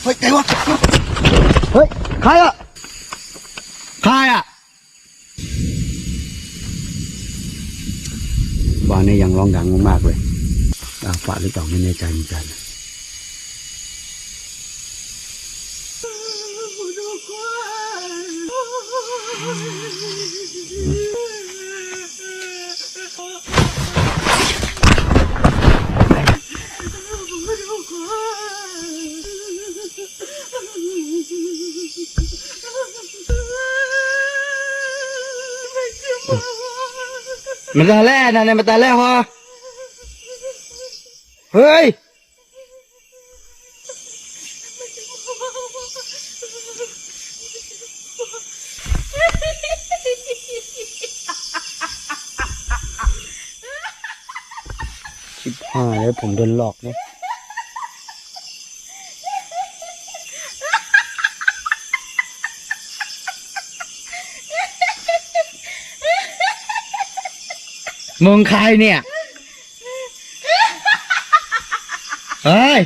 เฮ้ยใครวะเฮ้ยใครอะใครอะบ้านนี้ยังร้องดังมากๆเลยฝาหรือเปล่าไม่แน่ใจเหมือนกันมันตาแร่นะเนี่ยมันตาแร่ฮะเฮ้ยชิบหายแล้วผมโดนหลอกเนี่ยมึงใครเนี่ยเฮ้ย